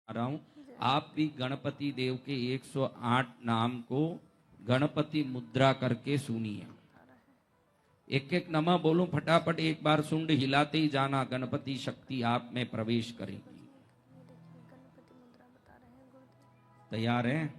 रहा हूं, आप भी गणपति देव के 108 नाम को गणपति मुद्रा करके सुनिए। एक एक नमः बोलूं फटाफट, एक बार सुंड हिलाते ही जाना, गणपति शक्ति आप में प्रवेश करेगी। तैयार है?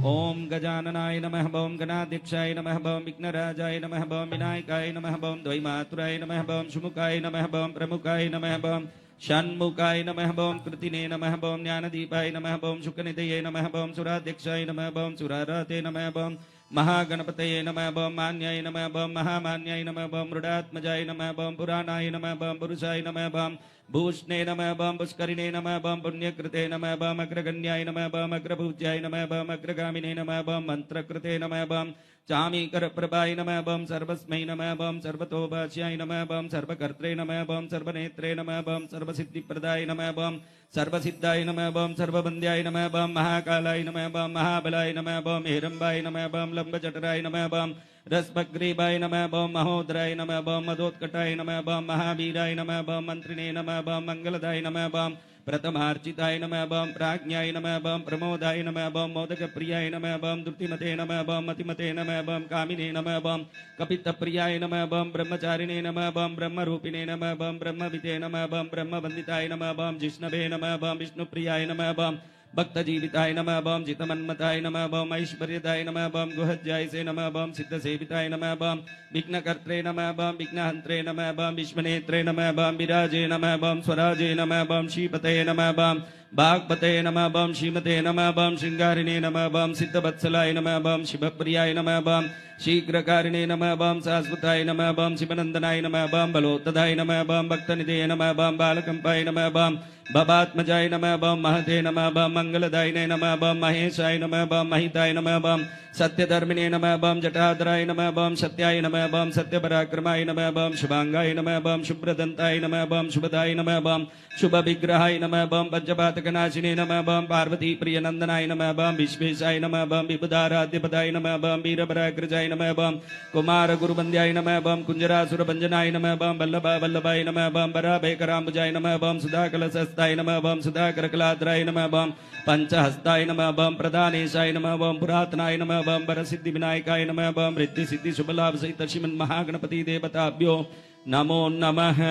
ओम गजाननाय नमः, ओम गणाध्यक्षाय नमः, ओम विघ्नराजाय नमः, ओम विनायकाय नमः, ओम द्वैमातुराय नमः, ओम शुमुखाय नमः, ओम प्रमुखाय नमः, ओम षण्मुखाय नमः, ओम कृतिने नमः, ओम ज्ञानदीपाय नमः, ओम शुकनिधये नमः, ओम सुराध्यक्षाय नमः, ओम सुराराते नमः, ओम महागणपतये नमः, ओम मान्याय नमः, ओम महामान्याय नमः, ओम मृडात्मजाय नमः, ओम पुराणाय नमः, ओम पुरुषाय नमः, ओम भूषणे नमः, ओम पुष्करिणे नमः, ओम पुण्यकृते नमः, ओम अग्रगण्याय नमः, ओम अग्रपूज्याय नमः, ओम अग्रगामिने नमः, ओम मंत्रकृते नमः, ओम चामीकर प्रभाय नमः, ओम सर्वस्मै नमः, ओम सर्वतोभाष्याय नमः, ओम सर्वकर्त्रे नमः, ओम सर्वनेत्रे नमः, ओम सर्वसिद्धिप्रदाय नमः, ओम सर्वसिद्धाय नमः, ओम सर्वबन्ध्याय नमः, ओम महाकालाय नमः, ओम महाबलाय नमः, ओम हिरम्बाय नमः, ओम लंबजठराय नमः, ओम रसभग्रीवाय नमः, ओम महोदराय नमः, ओम मदोत्कटाय नमः, ओम महावीराय नमः, ओम मंत्रिणे नमः, ओम मंगलदाय नमः, ओम प्रथमार्चिताय नमः, ओम प्राज्ञाय नमः, ओम प्रमोदाय नमः, ओम मोदकप्रियाय नमः, ओम धृतिमते नमः, ओम मतिमते नमः, ओम कामिने नमः, ओम कपितप्रियाय नमः, ओम ब्रह्मचारिणे नमः, ओम ब्रह्मरूपिणे नमः, ओम ब्रह्मविते नमः, ओम ब्रह्मवन्दिताय नमः, ओम जिष्णवे नमः, ओम विष्णुप्रियाय नमः, ओम भक्तजीविताय नमः, ओम जितमन्मताय नमः, ओम ऐश्वर्यदाय नमः, ओम गुहज्जायसे नमः, ओम सिद्धसेविताय नमः, ओम विघ्नकर्त्रे नमः, ओम विघ्नहन्त्रे नमः, ओम विश्वनेत्रे नमः, ओम विराजे नमः, ओम स्वराजे नमः, ओम श्रीपतये नमः, ओम भागवते नमः, ओम श्रीमते नमः, ओम श्रृंगारिणे नमः, ओम सिद्धवत्सलाय नमः, ओम शिवप्रियाय नमः, ओम शीघ्रकारिणे नमः, ओम शाश्वताय नमः, ओम शिवनंदनाय नमः, ओम बलोत्तदाय नमः, ओम भक्तनिधये नमः, ओम बालकंपाय नमः, ओम भवात्मजाय नमः, ओम महते नमः, ओम मंगलदायिने नमः, ओम महेशाय नमः, ओम महिताय नमः, ओम सत्यधर्मिणे नमः, ओम जटाधराय नमः, ओम सत्याय नमः, ओम सत्यपराक्रमाय नमः, ओम शुभांगाय नमः, ओम शुभ्रदंताय नमः, ओम शुभदाय नमः, ओम शुभ विग्रहाय नमः, ओम पंचपातकनाशिने नमः, ओम पार्वती प्रियनंदनाय नमः, ओम विश्वेशाय नमः, ओम विबुधाराध्यपदाय नमः, ओम वीरपराग्रजाय नमः, ओम कुमार गुरुबंध्याय नमः, ओम कुंजरासुरभंजनाय नमः, ओम वल्लभा वल्लभाय नमः, ओम बराभयकराम्बुजाय नमः, ओम सुधाकलशस्ताय नमः, ओम सुधाकरकलाद्राय नमः, ओम पंचहस्ताय नमः, ओम प्रधानेशाय नमः, ओम पुरातनाय नमः, ओम वरसिद्धि विनायकाय नमः, ओम रिद्धि सिद्धि शुभलाभ सहित श्रीमन् महागणपति देवताभ्यो नमो नमः।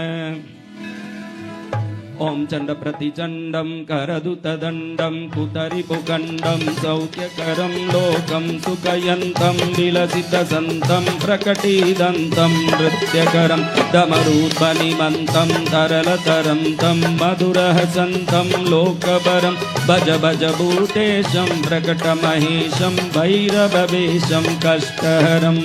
ओम चंड प्रतिचंडम करदुतदंडम कुतरिपुगंडम सौख्यकरम लोकम सुखयंतम विलसित संतम प्रकटीदंतम नृत्यकरम डमरूपनिमंतम तरलतरम तम मधुरहसंतम लोकपरम भज भज भूतेशम प्रकटमहेशम भैरववेशम कष्टहरम।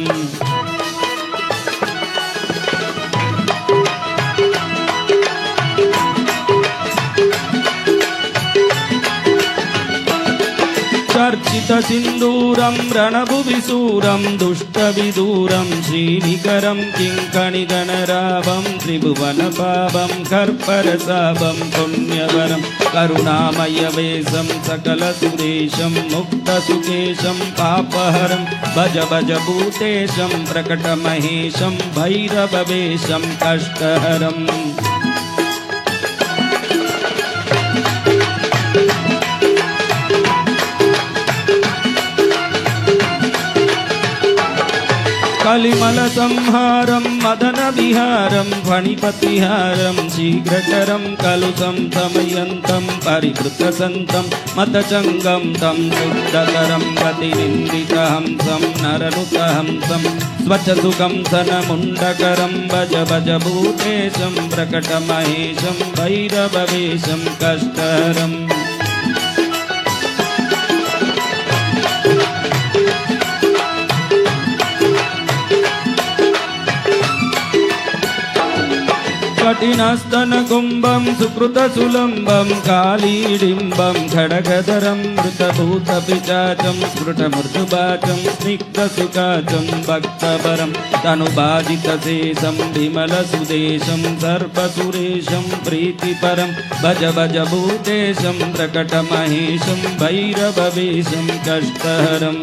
चर्चित सिंदूरम रणभुविसूरम दुष्टविदूरम श्रीनिकरम किंकणिगणरावम त्रिभुवन पावम कर्परसावम पुण्यवरम करुणामयवेशम सकलसुरेशम मुक्तसुकेशम पापहरम भज भज भूतेशम प्रकटमहेशम भैरववेशम कष्टहरम। कलिमल संहारम मदन विहारम फणिपतिहारम शीघ्रकरम कलुषम तमयंतम परिवृत संतम मतचंगम तम शुद्धकरम गतिनिंदितहंसम नरनुतहंसम स्वच्छसुखम सनमुंडकरम भज भज भूतेशम प्रकटमहेशम भैरववेशम कष्टहरम। कठिनस्तन कुंभम सुकृत सुलंबम कालीडिंबम खड़गधरम मृतभूत पिचाचम स्फुट मृदुबाचम स्निग्ध सुकाचम भक्तवरम तनुबाजित शेषम विमल सुदेशम सर्पसुरेशम प्रीतिपरम भज भज भूतेशम प्रकटमहेशम भैरववेशम कष्टहरम।